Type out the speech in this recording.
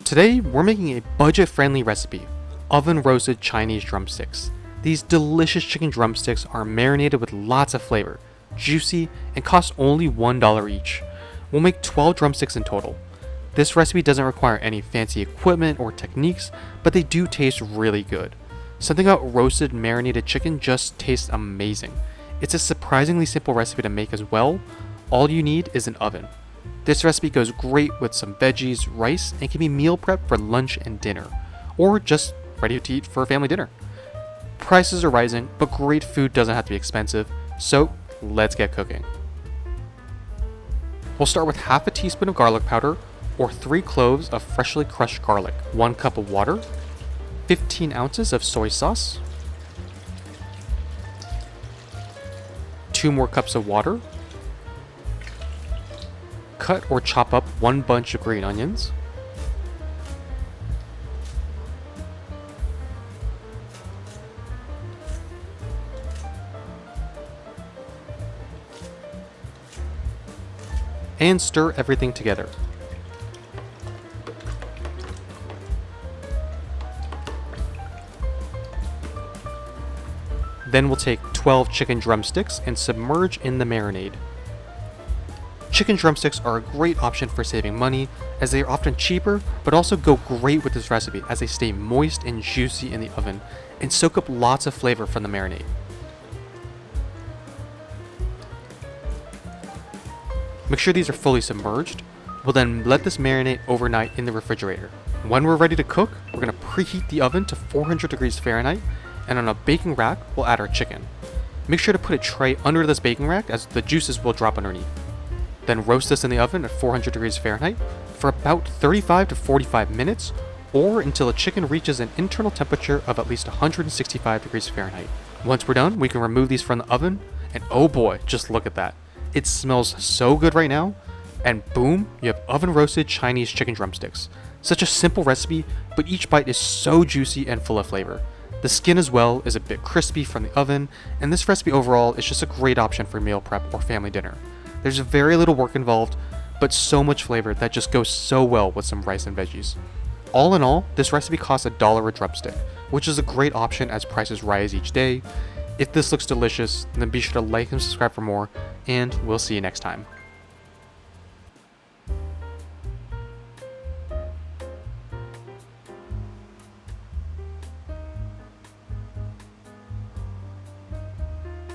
Today, we're making a budget-friendly recipe, oven-roasted Chinese drumsticks. These delicious chicken drumsticks are marinated with lots of flavor, juicy, and cost only $1 each. We'll make 12 drumsticks in total. This recipe doesn't require any fancy equipment or techniques, but they do taste really good. Something about roasted marinated chicken just tastes amazing. It's a surprisingly simple recipe to make as well. All you need is an oven. This recipe goes great with some veggies, rice, and can be meal prep for lunch and dinner, or just ready to eat for a family dinner. Prices are rising, but great food doesn't have to be expensive, so let's get cooking. We'll start with half a teaspoon of garlic powder, or 3 cloves of freshly crushed garlic, 1 cup of water, 15 ounces of soy sauce, 2 more cups of water, cut or chop up 1 bunch of green onions, and stir everything together. Then we'll take 12 chicken drumsticks and submerge in the marinade. Chicken drumsticks are a great option for saving money, as they are often cheaper, but also go great with this recipe as they stay moist and juicy in the oven and soak up lots of flavor from the marinade. Make sure these are fully submerged. We'll then let this marinate overnight in the refrigerator. When we're ready to cook, we're going to preheat the oven to 400 degrees Fahrenheit, and on a baking rack, we'll add our chicken. Make sure to put a tray under this baking rack as the juices will drop underneath. Then roast this in the oven at 400 degrees Fahrenheit for about 35 to 45 minutes, or until the chicken reaches an internal temperature of at least 165 degrees Fahrenheit. Once we're done, we can remove these from the oven, and oh boy, just look at that. It smells so good right now, and boom, you have oven roasted Chinese chicken drumsticks. Such a simple recipe, but each bite is so juicy and full of flavor. The skin as well is a bit crispy from the oven, and this recipe overall is just a great option for meal prep or family dinner. There's very little work involved, but so much flavor that just goes so well with some rice and veggies. All in all, this recipe costs $1 a drumstick, which is a great option as prices rise each day. If this looks delicious, then be sure to like and subscribe for more, and we'll see you next time.